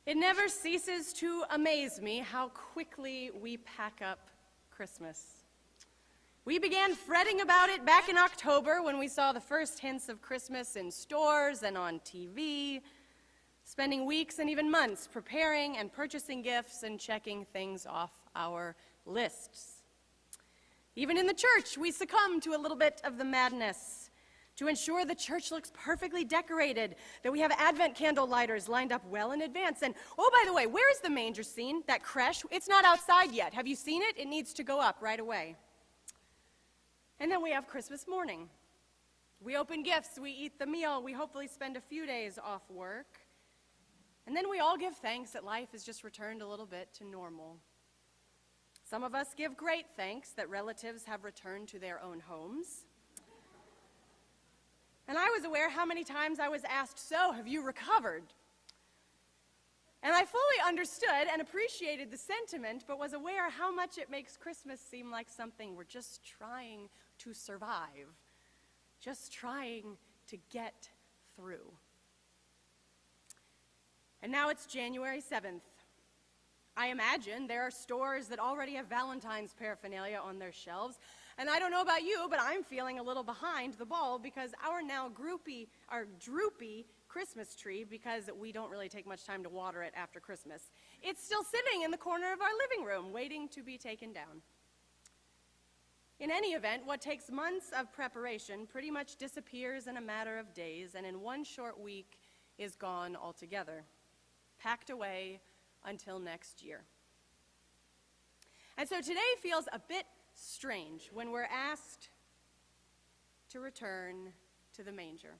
It never ceases to amaze me how quickly we pack up Christmas. We began fretting about it back in October when we saw the first hints of Christmas in stores and on TV, spending weeks and even months preparing and purchasing gifts and checking things off our lists. Even in the church, we succumb to a little bit of the madness to ensure the church looks perfectly decorated, that we have Advent candle lighters lined up well in advance. And, oh, by the way, where is the manger scene, that creche? It's not outside yet. Have you seen it? It needs to go up right away. And then we have Christmas morning. We open gifts, we eat the meal, we hopefully spend a few days off work. And then we all give thanks that life has just returned a little bit to normal. Some of us give great thanks that relatives have returned to their own homes. And I was aware how many times I was asked, "So, have you recovered?" And I fully understood and appreciated the sentiment, but was aware how much it makes Christmas seem like something we're just trying to survive, just trying to get through. And now it's January 7th. I imagine there are stores that already have Valentine's paraphernalia on their shelves. And I don't know about you, but I'm feeling a little behind the ball because our droopy Christmas tree, because we don't really take much time to water it after Christmas, it's still sitting in the corner of our living room, waiting to be taken down. In any event, what takes months of preparation pretty much disappears in a matter of days, and in one short week is gone altogether, packed away until next year. And so today feels a bit strange when we're asked to return to the manger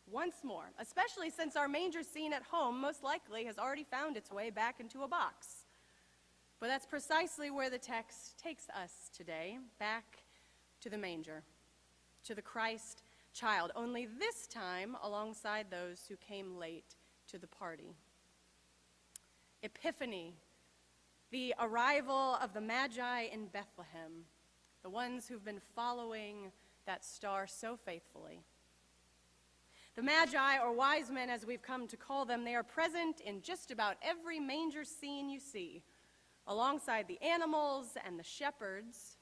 once more, especially since our manger scene at home most likely has already found its way back into a box. But that's precisely where the text takes us today, back to the manger, to the Christ child, only this time alongside those who came late to the party. Epiphany, the arrival of the Magi in Bethlehem, the ones who've been following that star so faithfully. The Magi, or wise men as we've come to call them, they are present in just about every manger scene you see, alongside the animals and the shepherds.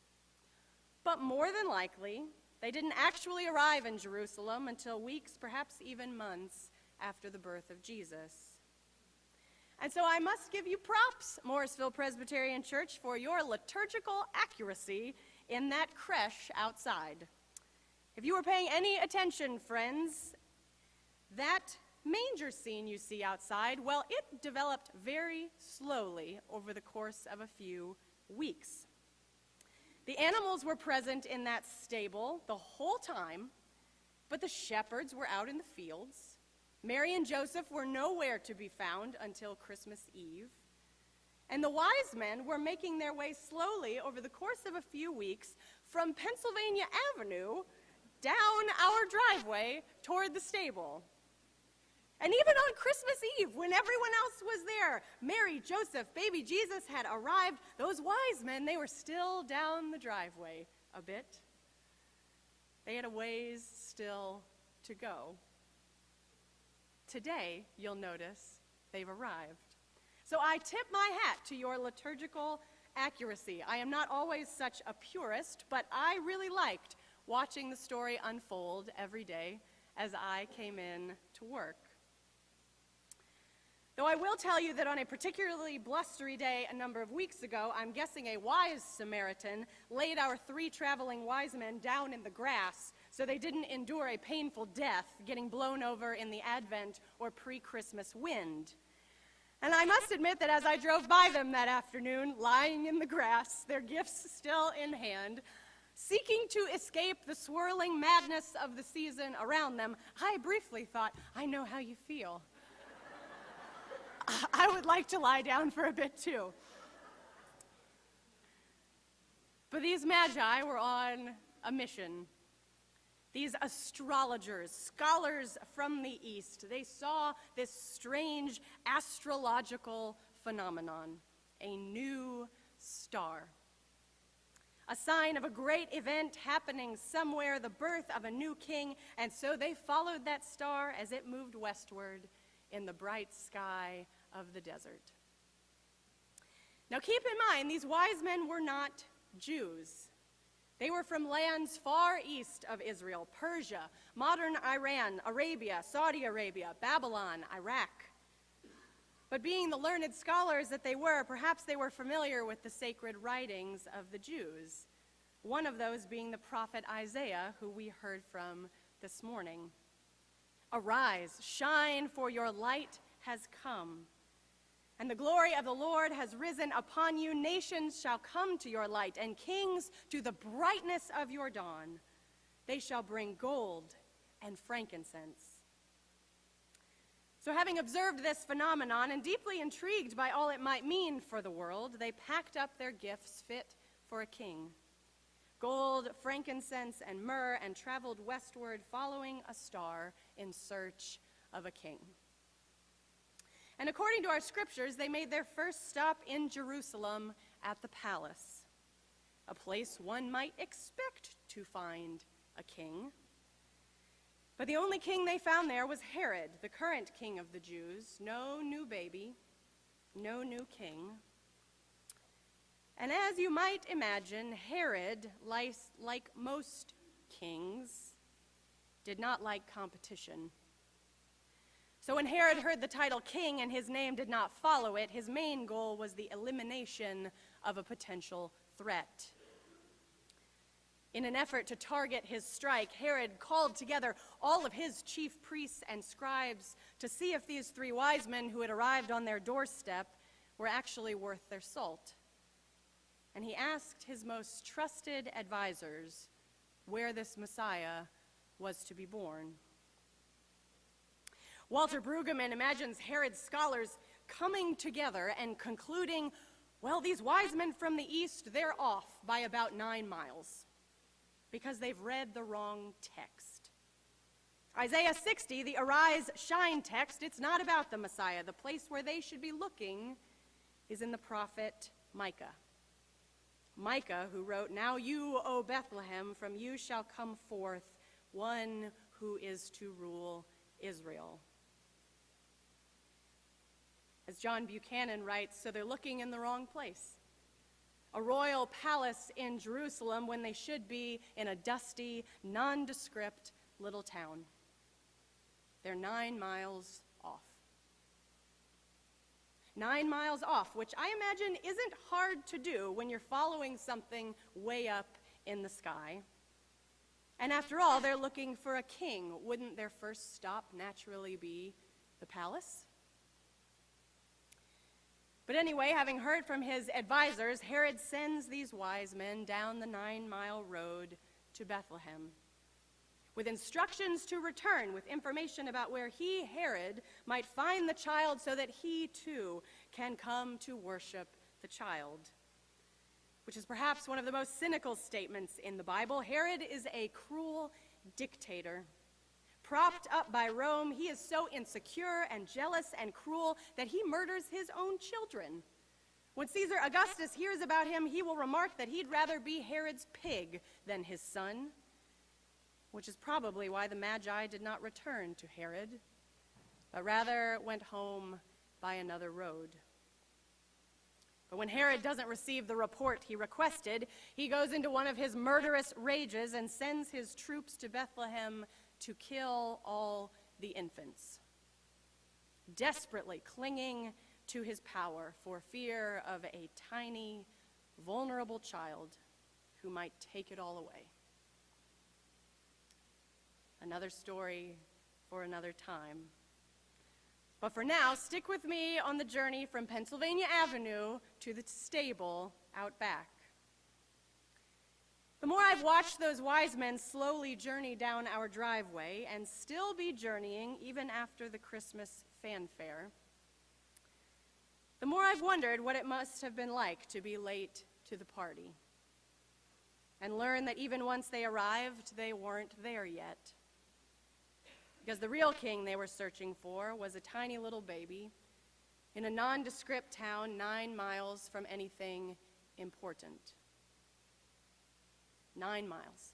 But more than likely, they didn't actually arrive in Jerusalem until weeks, perhaps even months, after the birth of Jesus. And so I must give you props, Morrisville Presbyterian Church, for your liturgical accuracy in that creche outside. If you were paying any attention, friends, that manger scene you see outside, well, it developed very slowly over the course of a few weeks. The animals were present in that stable the whole time, but the shepherds were out in the fields. Mary and Joseph were nowhere to be found until Christmas Eve. And the wise men were making their way slowly over the course of a few weeks from Pennsylvania Avenue down our driveway toward the stable. And even on Christmas Eve, when everyone else was there, Mary, Joseph, baby Jesus had arrived, those wise men, they were still down the driveway a bit. They had a ways still to go. Today, you'll notice, they've arrived. So I tip my hat to your liturgical accuracy. I am not always such a purist, but I really liked watching the story unfold every day as I came in to work. Though I will tell you that on a particularly blustery day a number of weeks ago, I'm guessing a wise Samaritan laid our 3 traveling wise men down in the grass so they didn't endure a painful death getting blown over in the Advent or pre-Christmas wind. And I must admit that as I drove by them that afternoon, lying in the grass, their gifts still in hand, seeking to escape the swirling madness of the season around them, I briefly thought, I know how you feel. I would like to lie down for a bit too. But these magi were on a mission. These astrologers, scholars from the East, they saw this strange astrological phenomenon, a new star. A sign of a great event happening somewhere, the birth of a new king, and so they followed that star as it moved westward in the bright sky of the desert. Now keep in mind, these wise men were not Jews. They were from lands far east of Israel: Persia, modern Iran, Arabia, Saudi Arabia, Babylon, Iraq. But being the learned scholars that they were, perhaps they were familiar with the sacred writings of the Jews, one of those being the prophet Isaiah, who we heard from this morning. Arise, shine, for your light has come, and the glory of the Lord has risen upon you. Nations shall come to your light, and kings to the brightness of your dawn. They shall bring gold and frankincense. So having observed this phenomenon and deeply intrigued by all it might mean for the world, they packed up their gifts fit for a king: gold, frankincense, and myrrh, and traveled westward, following a star in search of a king. And according to our scriptures, they made their first stop in Jerusalem at the palace, a place one might expect to find a king. But the only king they found there was Herod, the current king of the Jews. No new baby, no new king. And as you might imagine, Herod, like most kings, did not like competition. So when Herod heard the title king and his name did not follow it, his main goal was the elimination of a potential threat. In an effort to target his strike, Herod called together all of his chief priests and scribes to see if these three wise men who had arrived on their doorstep were actually worth their salt. And he asked his most trusted advisors where this Messiah was to be born. Walter Brueggemann imagines Herod's scholars coming together and concluding, well, these wise men from the east, they're off by about 9 miles because they've read the wrong text. Isaiah 60, the arise, shine text, it's not about the Messiah. The place where they should be looking is in the prophet Micah. Micah, who wrote, "Now you, O Bethlehem, from you shall come forth one who is to rule Israel." As John Buchanan writes, so they're looking in the wrong place. A royal palace in Jerusalem when they should be in a dusty, nondescript little town. They're 9 miles off. 9 miles off, which I imagine isn't hard to do when you're following something way up in the sky. And after all, they're looking for a king. Wouldn't their first stop naturally be the palace? But anyway, having heard from his advisors, Herod sends these wise men down the 9-mile road to Bethlehem with instructions to return with information about where he, Herod, might find the child so that he too can come to worship the child. Which is perhaps one of the most cynical statements in the Bible. Herod is a cruel dictator. Propped up by Rome, he is so insecure and jealous and cruel that he murders his own children. When Caesar Augustus hears about him, he will remark that he'd rather be Herod's pig than his son, which is probably why the Magi did not return to Herod, but rather went home by another road. But when Herod doesn't receive the report he requested, he goes into one of his murderous rages and sends his troops to Bethlehem to kill all the infants, desperately clinging to his power for fear of a tiny, vulnerable child who might take it all away. Another story for another time. But for now, stick with me on the journey from Pennsylvania Avenue to the stable out back. The more I've watched those wise men slowly journey down our driveway and still be journeying even after the Christmas fanfare, the more I've wondered what it must have been like to be late to the party and learn that even once they arrived, they weren't there yet. Because the real king they were searching for was a tiny little baby in a nondescript town 9 miles from anything important. 9 miles.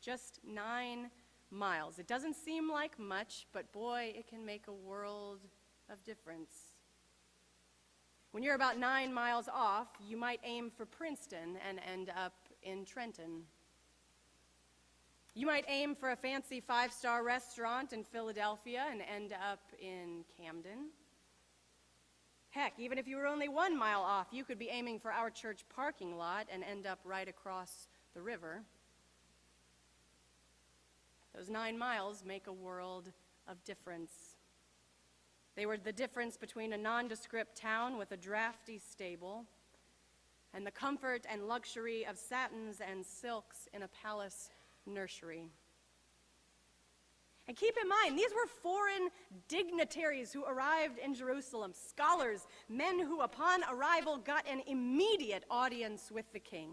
Just 9 miles. It doesn't seem like much, but boy, it can make a world of difference. When you're about 9 miles off, you might aim for Princeton and end up in Trenton. You might aim for a fancy 5-star restaurant in Philadelphia and end up in Camden. Heck, even if you were only 1 mile off, you could be aiming for our church parking lot and end up right across the river. Those 9 miles make a world of difference. They were the difference between a nondescript town with a drafty stable and the comfort and luxury of satins and silks in a palace nursery. And keep in mind, these were foreign dignitaries who arrived in Jerusalem, scholars, men who upon arrival got an immediate audience with the king.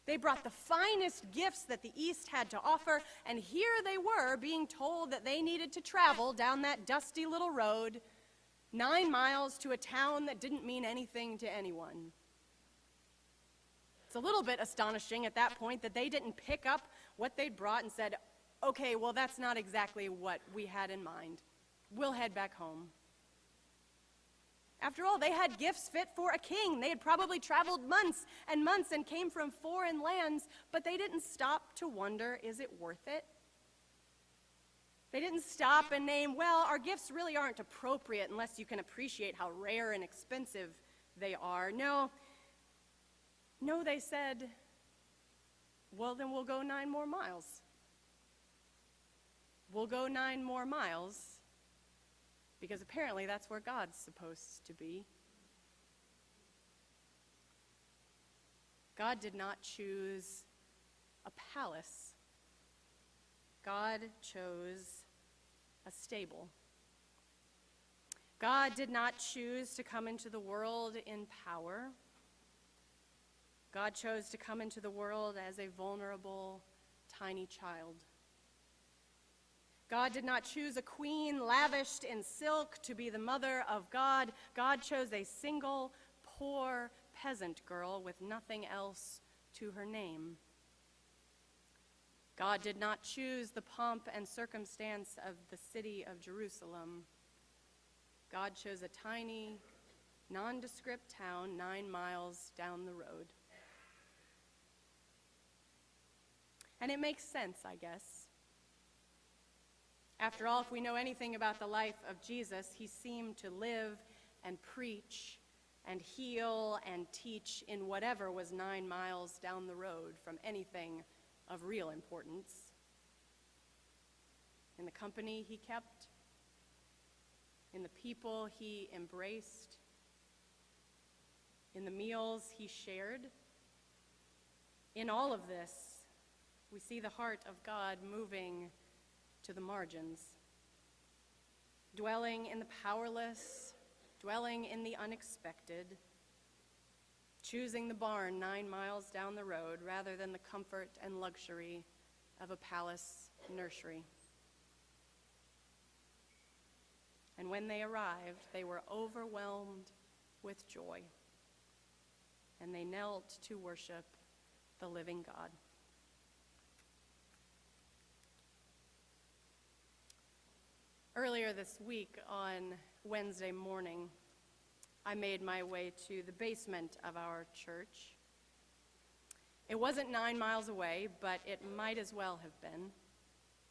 They brought the finest gifts that the East had to offer, and here they were being told that they needed to travel down that dusty little road 9 miles to a town that didn't mean anything to anyone. It's a little bit astonishing at that point that they didn't pick up what they'd brought and said, okay, well, that's not exactly what we had in mind. We'll head back home. After all, they had gifts fit for a king. They had probably traveled months and months and came from foreign lands, but they didn't stop to wonder, is it worth it? They didn't stop and name, well, our gifts really aren't appropriate unless you can appreciate how rare and expensive they are. No, they said, well, then we'll go 9 more miles. We'll go 9 more miles because apparently that's where God's supposed to be. God did not choose a palace. God chose a stable. God did not choose to come into the world in power. God chose to come into the world as a vulnerable, tiny child. God did not choose a queen lavished in silk to be the mother of God. God chose a single, poor peasant girl with nothing else to her name. God did not choose the pomp and circumstance of the city of Jerusalem. God chose a tiny, nondescript town 9 miles down the road. And it makes sense, I guess. After all, if we know anything about the life of Jesus, he seemed to live and preach and heal and teach in whatever was 9 miles down the road from anything of real importance. In the company he kept, in the people he embraced, in the meals he shared. In all of this, we see the heart of God moving to the margins, dwelling in the powerless, dwelling in the unexpected, choosing the barn 9 miles down the road rather than the comfort and luxury of a palace nursery. And when they arrived, they were overwhelmed with joy, and they knelt to worship the living God. Earlier this week, on Wednesday morning, I made my way to the basement of our church. It wasn't 9 miles away, but it might as well have been,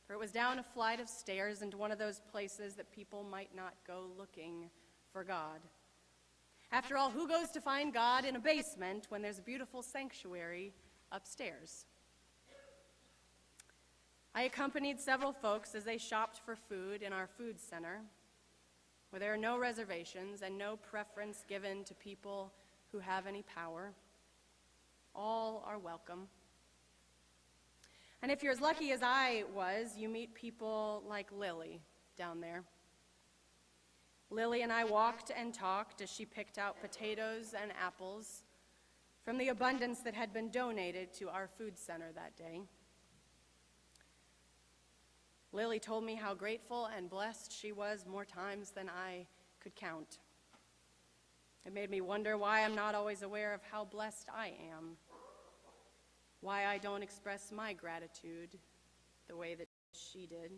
for it was down a flight of stairs into one of those places that people might not go looking for God. After all, who goes to find God in a basement when there's a beautiful sanctuary upstairs? I accompanied several folks as they shopped for food in our food center, where there are no reservations and no preference given to people who have any power. All are welcome. And if you're as lucky as I was, you meet people like Lily down there. Lily and I walked and talked as she picked out potatoes and apples from the abundance that had been donated to our food center that day. Lily told me how grateful and blessed she was more times than I could count. It made me wonder why I'm not always aware of how blessed I am, why I don't express my gratitude the way that she did.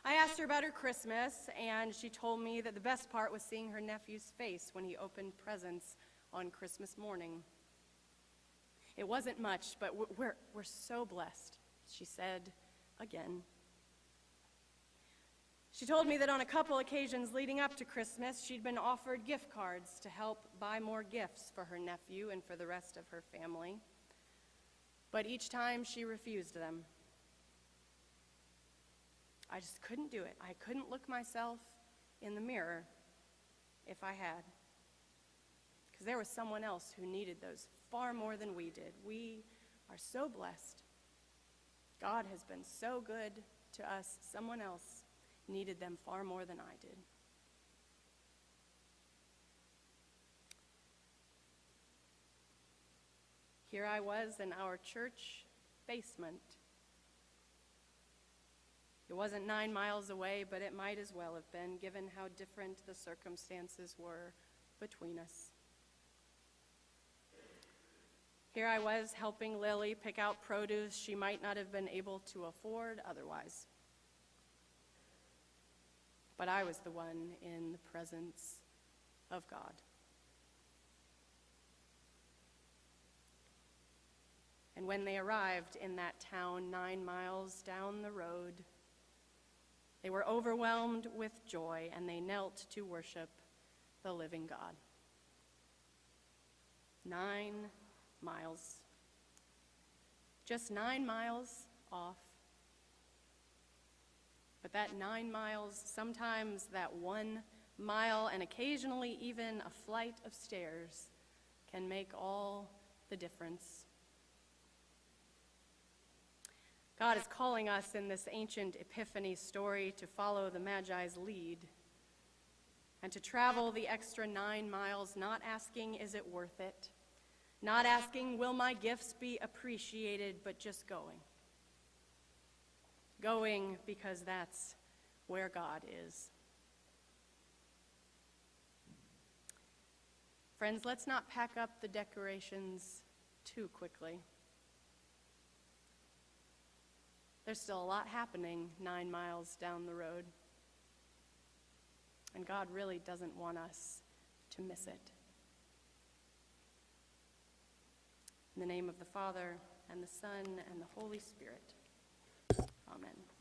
I asked her about her Christmas, and she told me that the best part was seeing her nephew's face when he opened presents on Christmas morning. It wasn't much, but we're so blessed, she said again. She told me that on a couple occasions leading up to Christmas, she'd been offered gift cards to help buy more gifts for her nephew and for the rest of her family. But each time she refused them. I just couldn't do it. I couldn't look myself in the mirror if I had. Because there was someone else who needed those far more than we did. We are so blessed. God has been so good to us. Someone else needed them far more than I did. Here I was in our church basement. It wasn't 9 miles away, but it might as well have been, given how different the circumstances were between us. Here I was helping Lily pick out produce she might not have been able to afford otherwise. But I was the one in the presence of God. And when they arrived in that town 9 miles down the road, they were overwhelmed with joy, and they knelt to worship the living God. 9 miles. Just 9 miles off. But that 9 miles, sometimes that 1 mile, and occasionally even a flight of stairs, can make all the difference. God is calling us in this ancient Epiphany story to follow the Magi's lead and to travel the extra 9 miles, not asking, is it worth it? Not asking, will my gifts be appreciated, but just going. Going because that's where God is. Friends, let's not pack up the decorations too quickly. There's still a lot happening 9 miles down the road. And God really doesn't want us to miss it. In the name of the Father, and the Son, and the Holy Spirit. Amen.